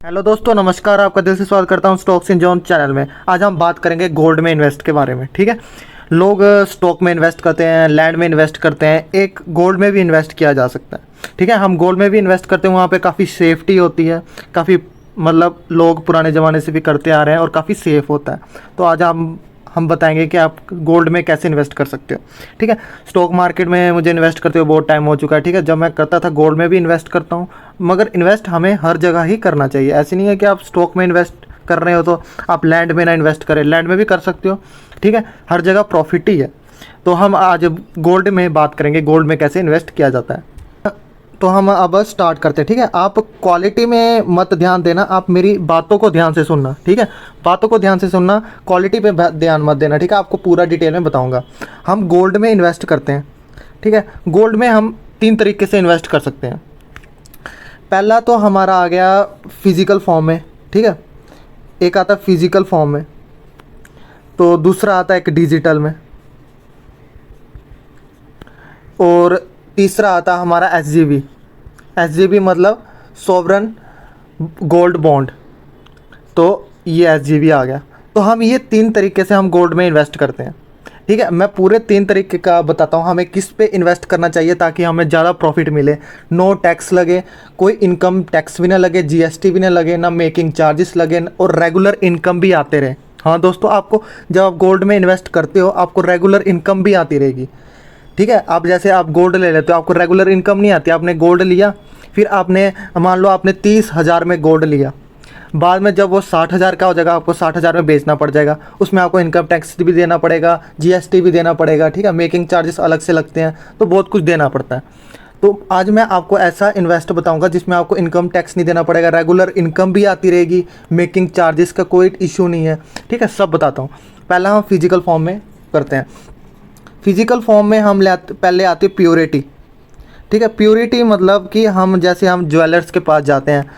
Hello दोस्तों, नमस्कार। आपका दिल से स्वागत करता हूं स्टॉक्स इन जॉन चैनल में। आज हम बात करेंगे गोल्ड में इन्वेस्ट के बारे में। ठीक है, लोग स्टॉक में इन्वेस्ट करते हैं, लैंड में इन्वेस्ट करते हैं, एक गोल्ड में भी इन्वेस्ट किया जा सकता है। ठीक है, हम गोल्ड में भी इन्वेस्ट करते हैं, वहाँ पे काफ़ी सेफ्टी होती है, काफ़ी मतलब लोग पुराने ज़माने से भी करते आ रहे हैं और काफ़ी सेफ़ होता है। तो आज हम बताएंगे कि आप गोल्ड में कैसे इन्वेस्ट कर सकते हो। ठीक है, स्टॉक मार्केट में मुझे इन्वेस्ट करते हुए बहुत टाइम हो चुका है। ठीक है, जब मैं करता था गोल्ड में भी इन्वेस्ट करता हूँ, मगर इन्वेस्ट हमें हर जगह ही करना चाहिए। ऐसे नहीं है कि आप स्टॉक में इन्वेस्ट कर रहे हो तो आप लैंड में ना इन्वेस्ट करें, लैंड में भी कर सकते हो। ठीक है, हर जगह प्रॉफिट ही है। तो हम आज गोल्ड में बात करेंगे, गोल्ड में कैसे इन्वेस्ट किया जाता है। तो हम अब स्टार्ट करते हैं। ठीक है, आप क्वालिटी में मत ध्यान देना, आप मेरी बातों को ध्यान से सुनना। ठीक है, बातों को ध्यान से सुनना, क्वालिटी पे ध्यान मत देना। ठीक है, आपको पूरा डिटेल में बताऊंगा। हम गोल्ड में इन्वेस्ट करते हैं। ठीक है, गोल्ड में हम 3 तरीके से इन्वेस्ट कर सकते हैं। पहला तो हमारा आ गया फिज़िकल फॉर्म में। ठीक है, एक आता है फिज़िकल फॉर्म में, तो दूसरा आता है एक डिजिटल में, और तीसरा आता है हमारा एस जी बी मतलब सॉवरन गोल्ड बॉन्ड। तो ये एस आ गया। तो हम ये 3 तरीके से हम गोल्ड में इन्वेस्ट करते हैं। ठीक है, मैं पूरे 3 तरीके का बताता हूँ हमें किस पे इन्वेस्ट करना चाहिए ताकि हमें ज़्यादा प्रॉफिट मिले, नो टैक्स लगे, कोई इनकम टैक्स भी ना लगे, जीएसटी भी ना लगे, ना मेकिंग चार्जेस लगे, और रेगुलर इनकम भी आते रहे। हाँ दोस्तों, आपको जब आप गोल्ड में इन्वेस्ट करते हो आपको रेगुलर इनकम भी आती रहेगी। ठीक है, आप जैसे आप गोल्ड ले लेते हो, आपको रेगुलर इनकम नहीं आती। आपने गोल्ड लिया, फिर आपने मान लो आपने 30,000 में गोल्ड लिया, बाद में जब वो 60,000 का हो जाएगा आपको 60,000 में बेचना पड़ जाएगा। उसमें आपको इनकम टैक्स भी देना पड़ेगा, जीएसटी भी देना पड़ेगा। ठीक है, मेकिंग चार्जेस अलग से लगते हैं, तो बहुत कुछ देना पड़ता है। तो आज मैं आपको ऐसा इन्वेस्ट बताऊंगा जिसमें आपको इनकम टैक्स नहीं देना पड़ेगा, रेगुलर इनकम भी आती रहेगी, मेकिंग चार्जेस का कोई इशू नहीं है। ठीक है, सब बताता हूँ। पहला हम फिजिकल फॉर्म में करते हैं। फिजिकल फॉर्म में हम पहले आती है प्योरिटी। ठीक है, प्योरिटी मतलब कि हम जैसे हम ज्वेलर्स के पास जाते हैं,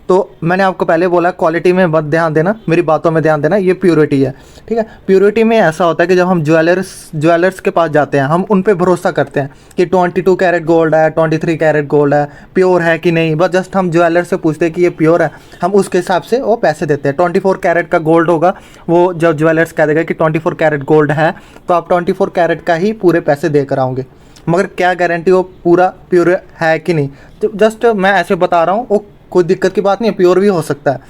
तो मैंने आपको पहले बोला क्वालिटी में मत ध्यान देना, मेरी बातों में ध्यान देना, ये प्योरिटी है। ठीक है, प्योरिटी में ऐसा होता है कि जब हम ज्वेलर्स के पास जाते हैं, हम उन पे भरोसा करते हैं कि 22 कैरेट गोल्ड है, 23 कैरेट गोल्ड है, प्योर है कि नहीं। बस जस्ट हम ज्वेलर से पूछते हैं कि ये प्योर है, हम उसके हिसाब से वो पैसे देते हैं। 24 कैरेट का गोल्ड होगा, वो जब ज्वेलर्स कह देगा कि 24 कैरेट गोल्ड है, तो आप 24 कैरेट का ही पूरे पैसे दे कर आओगे। मगर क्या गारंटी वो पूरा प्योर है कि नहीं, तो जस्ट मैं ऐसे बता रहा हूँ, वो कोई दिक्कत की बात नहीं है, प्योर भी हो सकता है।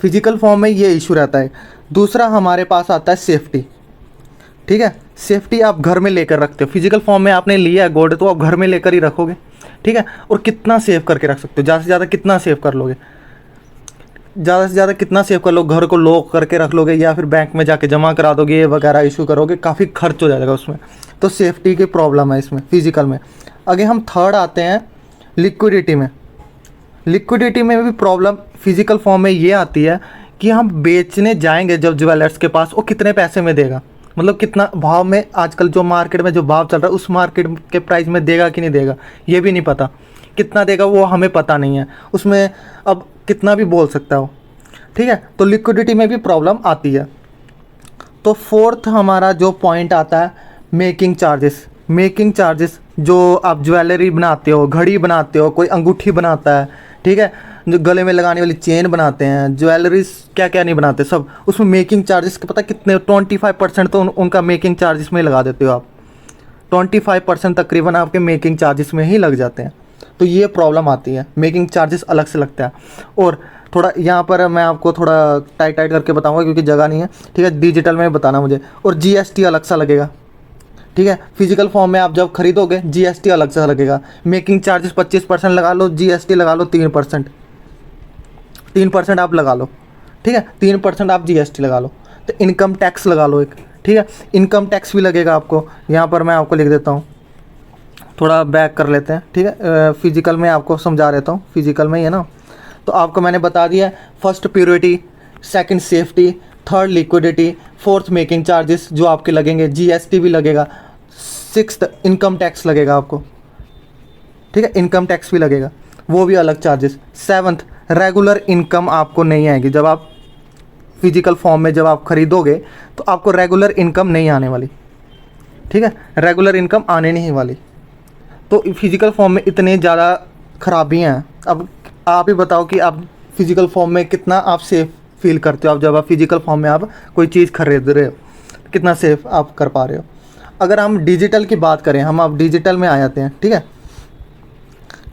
फिजिकल फॉर्म में ये इशू रहता है। दूसरा हमारे पास आता है सेफ्टी। ठीक है, सेफ्टी आप घर में लेकर रखते हो। फिजिकल फॉर्म में आपने लिया है गोल्ड, तो आप घर में लेकर ही रखोगे। ठीक है, और कितना सेव करके रख सकते हो, ज़्यादा से ज़्यादा कितना सेव कर लोगे, ज़्यादा से ज़्यादा कितना सेव कर लो, घर को लॉक करके रख लोगे या फिर बैंक में जाके जमा करा दोगे, ये वगैरह इशू करोगे, काफ़ी खर्च हो जाएगा उसमें। तो सेफ्टी की प्रॉब्लम है इसमें फिजिकल में। आगे हम थर्ड आते हैं लिक्विडिटी में। लिक्विडिटी में भी प्रॉब्लम फिजिकल फॉर्म में ये आती है कि हम बेचने जाएंगे जब ज्वेलर्स के पास, वो कितने पैसे में देगा, मतलब कितना भाव में, आजकल जो मार्केट में जो भाव चल रहा है उस मार्केट के प्राइस में देगा कि नहीं देगा, ये भी नहीं पता। कितना देगा वो हमें पता नहीं है, उसमें अब कितना भी बोल सकता है वो। ठीक है, तो लिक्विडिटी में भी प्रॉब्लम आती है। तो फोर्थ हमारा जो पॉइंट आता है मेकिंग चार्जेस। मेकिंग चार्जेस, जो आप ज्वेलरी बनाते हो, घड़ी बनाते हो, कोई अंगूठी बनाता है, ठीक है, जो गले में लगाने वाली चेन बनाते हैं, ज्वेलरीज क्या क्या नहीं बनाते सब, उसमें मेकिंग चार्जेस के पता कितने, 25% तो उनका मेकिंग चार्जेस में ही लगा देते हो आप। 25% तकरीबन आपके मेकिंग चार्जेस में ही लग जाते हैं। तो ये प्रॉब्लम आती है, मेकिंग चार्जेस अलग से लगता है। और थोड़ा यहाँ पर मैं आपको थोड़ा टाइट करके बताऊँगा क्योंकि जगह नहीं है। ठीक है, डिजिटल में बताना मुझे, और जीएसटी अलग सा लगेगा। ठीक है, फिजिकल फॉर्म में आप जब खरीदोगे जीएसटी अलग से लगेगा। मेकिंग चार्जेस 25% लगा लो, जीएसटी लगा लो 3%, 3% आप लगा लो। ठीक है, 3% आप जीएसटी लगा लो, तो इनकम टैक्स लगा लो एक। ठीक है, इनकम टैक्स भी लगेगा आपको। यहाँ पर मैं आपको लिख देता हूँ, थोड़ा बैक कर लेते हैं। ठीक है, फिजिकल में आपको समझा देता हूँ, फिजिकल में ही है ना। तो आपको मैंने बता दिया, first purity, second safety, third liquidity, fourth making charges जो आपके लगेंगे, जीएसटी भी लगेगा, सिक्स्थ इनकम टैक्स लगेगा आपको। ठीक है, इनकम टैक्स भी लगेगा, वो भी अलग चार्जेस। सेवन्थ रेगुलर इनकम आपको नहीं आएगी। जब आप फिजिकल फॉर्म में जब आप खरीदोगे तो आपको रेगुलर इनकम नहीं आने वाली। ठीक है, रेगुलर इनकम आने नहीं वाली। तो फिजिकल फॉर्म में इतने ज़्यादा खराबियाँ हैं। अब आप ही बताओ कि आप फिजिकल फॉर्म में कितना आप सेफ फील करते हो। आप जब आप फिजिकल फॉर्म में आप कोई चीज़ खरीद रहे हो, कितना सेफ आप कर पा रहे हो। अगर हम डिजिटल की बात करें, हम अब डिजिटल में आ जाते हैं, ठीक है।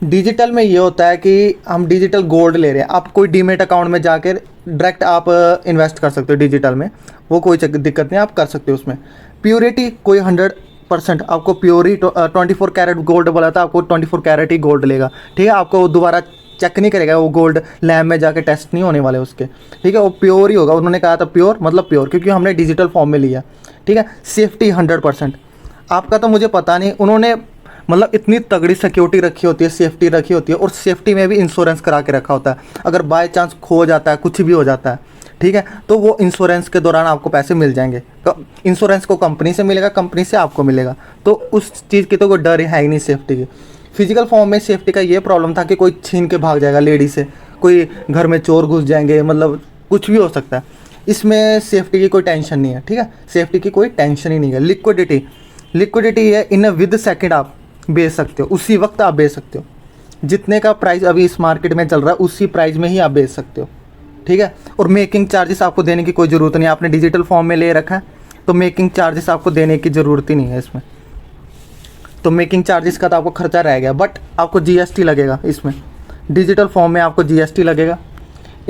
डिजिटल में ये होता है कि हम डिजिटल गोल्ड ले रहे हैं, आप कोई डीमेट अकाउंट में जाकर डायरेक्ट आप इन्वेस्ट कर सकते हो डिजिटल में, वो कोई दिक्कत नहीं, आप कर सकते हो उसमें। प्योरिटी कोई 100% आपको प्योर ही 24 कैरेट गोल्ड बोला था, आपको 24 कैरेट ही गोल्ड लेगा, ठीक है। आपको वो दोबारा चेक नहीं करेगा, वो गोल्ड लैब में जाके टेस्ट नहीं होने वाले उसके, ठीक है। वो प्योर ही होगा, उन्होंने कहा था प्योर मतलब प्योर, क्योंकि हमने डिजिटल फॉर्म में लिया, ठीक है। सेफ्टी 100%। आपका तो मुझे पता नहीं, उन्होंने मतलब इतनी तगड़ी सिक्योरिटी रखी होती है, सेफ्टी रखी होती है, और सेफ्टी में भी इंश्योरेंस करा के रखा होता है। अगर बाय चांस खो जाता है, कुछ भी हो जाता है, ठीक है, तो वो इंश्योरेंस के दौरान आपको पैसे मिल जाएंगे। इंश्योरेंस को कंपनी से मिलेगा, कंपनी से आपको मिलेगा, तो उस चीज़ की तो कोई डर है ही नहीं सेफ्टी की। फिजिकल फॉर्म में सेफ्टी का ये प्रॉब्लम था कि कोई छीन के भाग जाएगा लेडी से, कोई घर में चोर घुस जाएंगे, मतलब कुछ भी हो सकता है। इसमें सेफ्टी की कोई टेंशन नहीं है, ठीक है, सेफ्टी की कोई टेंशन ही नहीं है। लिक्विडिटी है, इन विद सेकेंड आप बेच सकते हो, उसी वक्त आप बेच सकते हो। जितने का प्राइस अभी इस मार्केट में चल रहा है उसी प्राइस में ही आप बेच सकते हो, ठीक है। और मेकिंग चार्जेस आपको देने की कोई ज़रूरत नहीं है, आपने डिजिटल फॉर्म में ले रखा है तो मेकिंग चार्जेस आपको देने की ज़रूरत ही नहीं है इसमें। तो मेकिंग चार्जेस का तो आपको खर्चा रह गया, बट आपको जीएसटी लगेगा इसमें। डिजिटल फॉर्म में आपको जीएसटी लगेगा,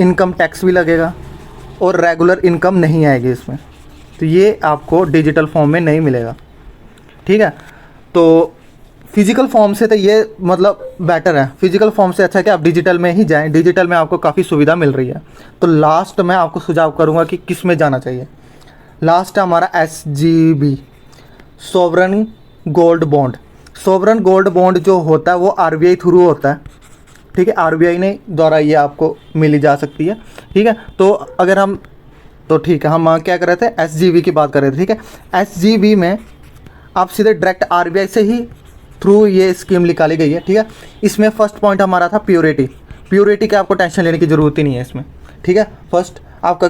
इनकम टैक्स भी लगेगा, और रेगुलर इनकम नहीं आएगी इसमें। तो ये आपको डिजिटल फॉर्म में नहीं मिलेगा, ठीक है। तो फिजिकल फॉर्म से तो ये मतलब बेटर है, फिजिकल फॉर्म से अच्छा है कि आप डिजिटल में ही जाएं, डिजिटल में आपको काफ़ी सुविधा मिल रही है। तो लास्ट मैं आपको सुझाव करूंगा कि किस में जाना चाहिए। लास्ट है हमारा SGB, sovereign gold bond. Sovereign gold bond जो होता है वो RBI थ्रू होता है, ठीक है, RBI ने द्वारा ये आपको मिली जा सकती है, ठीक है। तो अगर हम तो ठीक है, हम क्या कर रहे थे, SGB की बात कर रहे थे, ठीक है। SGB में आप सीधे डायरेक्ट RBI से ही थ्रू ये स्कीम निकाली गई है, ठीक है। इसमें फर्स्ट पॉइंट हमारा था प्योरिटी की आपको टेंशन लेने की ज़रूरत ही नहीं है इसमें, ठीक है। फर्स्ट आपका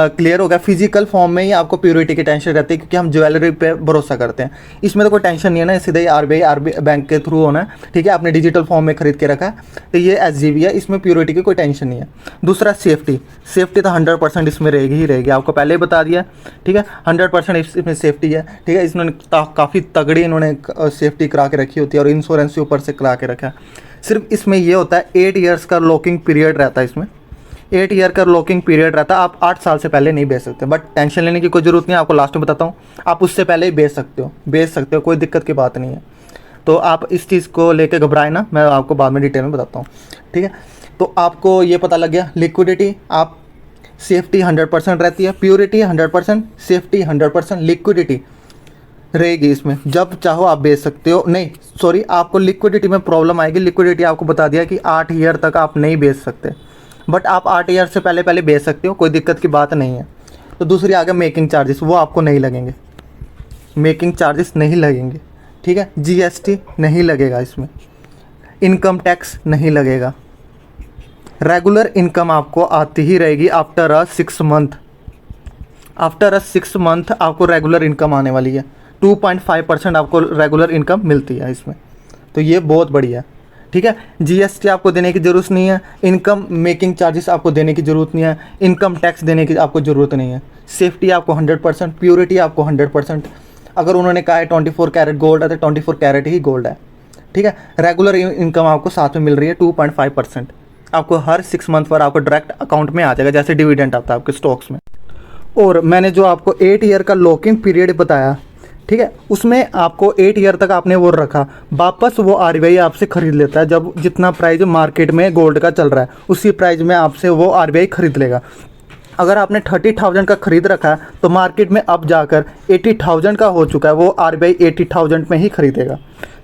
क्लियर हो गया, फिजिकल फॉर्म में ही आपको प्योरिटी की टेंशन रहती है, क्योंकि हम ज्वेलरी पे भरोसा करते हैं। इसमें तो कोई टेंशन नहीं है ना, सीधे ही RBI बैंक के थ्रू होना है, ठीक है। आपने डिजिटल फॉर्म में खरीद के रखा है, तो ये SGB है, इसमें प्योरिटी की कोई टेंशन नहीं है। दूसरा सेफ्टी तो 100% इसमें रहेगी ही रहेगी, आपको पहले ही बता दिया, ठीक है। 100% इसमें सेफ्टी है, ठीक है। इसमें काफ़ी तगड़ी इन्होंने सेफ्टी करा के रखी होती है, और इंश्योरेंस ऊपर से करा के रखा है। सिर्फ इसमें ये होता है 8 ईयर्स का लॉकिंग पीरियड रहता है इसमें, 8 ईयर का लॉकिंग पीरियड रहता है। आप 8 साल से पहले नहीं बेच सकते, बट टेंशन लेने की कोई ज़रूरत नहीं है, आपको लास्ट में बताता हूँ। आप उससे पहले ही बेच सकते हो, कोई दिक्कत की बात नहीं है। तो आप इस चीज़ को लेकर घबराए ना, मैं आपको बाद में डिटेल में बताता हूँ, ठीक है। तो आपको ये पता लग गया, लिक्विडिटी आप सेफ्टी 100% रहती है, प्योरिटी 100%, सेफ्टी 100%, लिक्विडिटी रहेगी इसमें, जब चाहो आप बेच सकते हो। नहीं सॉरी, आपको लिक्विडिटी में प्रॉब्लम आएगी। लिक्विडिटी आपको बता दिया कि 8 ईयर तक आप नहीं बेच सकते, बट आप 8 ईयर से पहले बेच सकते हो, कोई दिक्कत की बात नहीं है। तो दूसरी आगे मेकिंग चार्जेस, वो आपको नहीं लगेंगे, मेकिंग चार्जेस नहीं लगेंगे, ठीक है। GST नहीं लगेगा इसमें, इनकम टैक्स नहीं लगेगा, रेगुलर इनकम आपको आती ही रहेगी after a 6 month. After a 6 month आपको रेगुलर इनकम आने वाली है, 2.5% आपको रेगुलर इनकम मिलती है इसमें। तो ये बहुत बढ़िया है, ठीक है। GST आपको देने की ज़रूरत नहीं है, इनकम मेकिंग चार्जेस आपको देने की ज़रूरत नहीं है, इनकम टैक्स देने की आपको ज़रूरत नहीं है, सेफ्टी आपको 100%, प्योरिटी आपको 100%। अगर उन्होंने कहा है 24 कैरेट गोल्ड है तो 24 कैरेट ही गोल्ड है, ठीक है। रेगुलर इनकम आपको साथ में मिल रही है 2.5%, आपको हर 6 मंथ पर आपको डायरेक्ट अकाउंट में आ जाएगा, जैसे डिविडेंड आता है आपके स्टॉक्स में। और मैंने जो आपको 8 ईयर का लॉकिंग पीरियड बताया, ठीक है, उसमें आपको 8 ईयर तक आपने वो रखा, वापस वो RBI आपसे ख़रीद लेता है। जब जितना प्राइस मार्केट में गोल्ड का चल रहा है उसी प्राइस में आपसे वो RBI ख़रीद लेगा। अगर आपने 30,000 का ख़रीद रखा है तो मार्केट में अब जाकर 80,000 का हो चुका है, वो RBI 80,000 में ही ख़रीदेगा,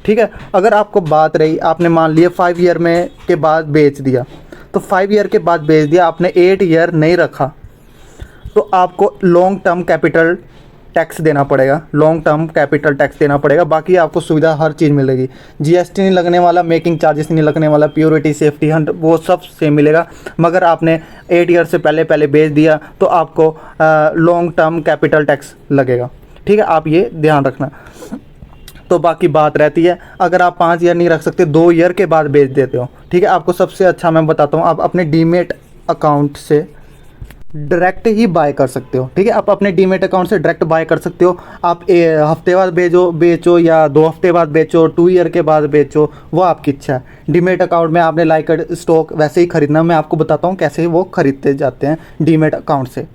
ठीक है। अगर आपको बात रही, आपने मान लिया 5 ईयर में के बाद बेच दिया, तो 5 ईयर के बाद बेच दिया, आपने 8 ईयर नहीं रखा, तो आपको लॉन्ग टर्म कैपिटल टैक्स देना पड़ेगा, लॉन्ग टर्म कैपिटल टैक्स देना पड़ेगा। बाकी आपको सुविधा हर चीज़ मिलेगी, GST नहीं लगने वाला, मेकिंग चार्जेस नहीं लगने वाला, प्योरिटी सेफ्टी 100 वो सब सेम मिलेगा। मगर आपने 8 ईयर से पहले बेच दिया तो आपको लॉन्ग टर्म कैपिटल टैक्स लगेगा, ठीक है, आप ये ध्यान रखना। तो बाकी बात रहती है, अगर आप 5 ईयर नहीं रख सकते, 2 ईयर के बाद बेच देते हो, ठीक है। आपको सबसे अच्छा मैं बताता हूँ, आप अपने डीमेट अकाउंट से डायरेक्ट ही बाय कर सकते हो। ठीक है, आप अपने डीमेट अकाउंट से डायरेक्ट बाय कर सकते हो। आप हफ्ते बाद बेचो या 2 हफ्ते बाद बेचो, 2 ईयर के बाद बेचो, वो आपकी इच्छा है। डीमेट अकाउंट में आपने लाइक स्टॉक वैसे ही खरीदना, मैं आपको बताता हूँ कैसे वो खरीदते जाते हैं डीमेट अकाउंट से।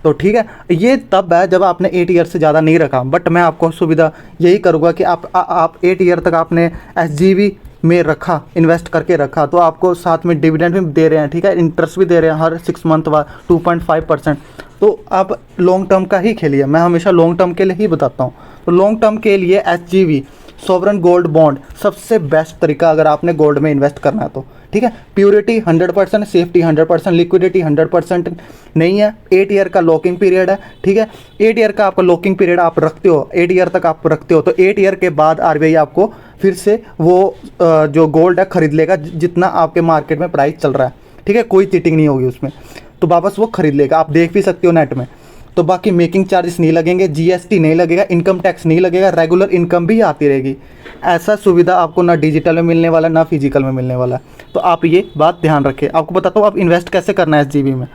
तो ठीक है, ये तब है जब आपने 8 ईयर से ज़्यादा नहीं रखा। बट मैं आपको सुविधा यही करूँगा कि आप 8 ईयर तक आपने SGB में रखा, इन्वेस्ट करके रखा, तो आपको साथ में डिविडेंड भी दे रहे हैं। ठीक है, इंटरेस्ट भी दे रहे हैं हर 6 मंथ बाद 2.5%। तो आप लॉन्ग टर्म का ही खेलिए, मैं हमेशा लॉन्ग टर्म के लिए ही बताता हूँ। तो लॉन्ग टर्म के लिए SGB सॉवरन गोल्ड बॉन्ड सबसे बेस्ट तरीका, अगर आपने गोल्ड में इन्वेस्ट करना है तो। ठीक है, प्योरिटी 100%, सेफ्टी 100%, लिक्विडिटी 100% नहीं है। 8 ईयर का लॉकिंग पीरियड है। ठीक है, 8 ईयर का आपका लॉकिंग पीरियड आप रखते हो, 8 ईयर तक आप रखते हो, तो 8 ईयर के बाद RBI आपको फिर से वो जो गोल्ड है खरीद लेगा, जितना आपके मार्केट में प्राइस चल रहा है। ठीक है, कोई चीटिंग नहीं होगी उसमें, तो वापस वो खरीद लेगा। आप देख भी सकते हो नेट में। तो बाकी मेकिंग चार्जेस नहीं लगेंगे, GST नहीं लगेगा, इनकम टैक्स नहीं लगेगा, रेगुलर इनकम भी आती रहेगी। ऐसा सुविधा आपको ना डिजिटल में मिलने वाला, ना फिजिकल में मिलने वाला। तो आप ये बात ध्यान रखें। आपको बताता हूँ आप इन्वेस्ट कैसे करना है SGB में।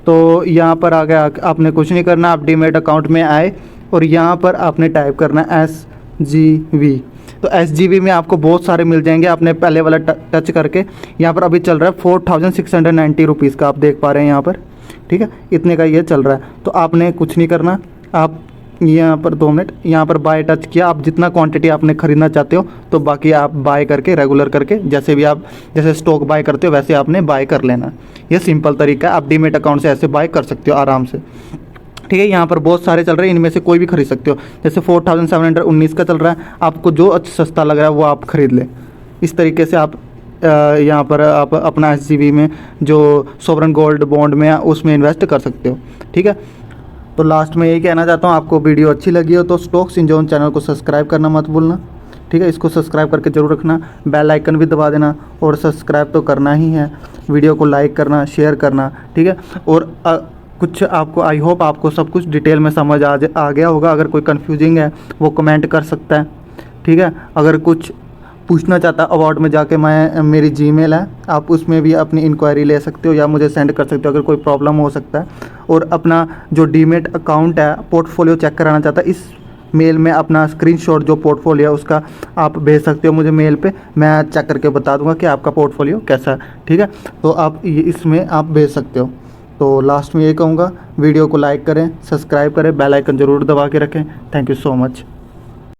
तो यहाँ पर आ गया, आपने कुछ नहीं करना, आप डीमेट अकाउंट में आए और यहाँ पर आपने टाइप करना SGB। तो SGB में आपको बहुत सारे मिल जाएंगे। आपने पहले वाला टच करके यहाँ पर अभी चल रहा है 4690 रुपीज़ का, आप देख पा रहे हैं यहाँ पर। ठीक है, इतने का ये चल रहा है। तो आपने कुछ नहीं करना, आप यहाँ पर 2 मिनट यहाँ पर बाय टच किया। आप जितना क्वांटिटी आपने खरीदना चाहते हो, तो बाकी आप बाय करके रेगुलर करके, जैसे भी आप जैसे स्टॉक बाय करते हो वैसे आपने बाय कर लेना। ये सिंपल तरीका है, आप डीमेट अकाउंट से ऐसे बाय कर सकते हो आराम से। ठीक है, यहाँ पर बहुत सारे चल रहे हैं, इनमें से कोई भी खरीद सकते हो। जैसे 4719 का चल रहा है, आपको जो सस्ता लग रहा है वो आप खरीद लें। इस तरीके से आप यहाँ पर आप अपना SGB में जो सॉवरन गोल्ड बॉन्ड में उसमें इन्वेस्ट कर सकते हो। ठीक है, तो लास्ट में यही कहना चाहता हूँ, आपको वीडियो अच्छी लगी हो तो स्टॉक्स इन जोन चैनल को सब्सक्राइब करना मत भूलना। ठीक है, इसको सब्सक्राइब करके ज़रूर रखना, बेल आइकन भी दबा देना, और सब्सक्राइब तो करना ही है। वीडियो को लाइक करना, शेयर करना। ठीक है, और कुछ आपको, आई होप आपको सब कुछ डिटेल में समझ आ गया होगा। अगर कोई कन्फ्यूजिंग है वो कमेंट कर सकता है। ठीक है, अगर कुछ पूछना चाहता अवार्ड में जाके, मैं मेरी जीमेल है, आप उसमें भी अपनी इंक्वायरी ले सकते हो या मुझे सेंड कर सकते हो अगर कोई प्रॉब्लम हो सकता है। और अपना जो डीमेट अकाउंट है, पोर्टफोलियो चेक कराना चाहता है, इस मेल में अपना स्क्रीनशॉट जो पोर्टफोलियो है उसका आप भेज सकते हो मुझे मेल पे। मैं चेक करके बता दूंगा कि आपका पोर्टफोलियो कैसा है। ठीक है, तो आप इसमें आप भेज सकते हो। तो लास्ट में ये कहूँगा, वीडियो को लाइक करें, सब्सक्राइब करें, बेल आइकन ज़रूर दबा के रखें। Thank you so much.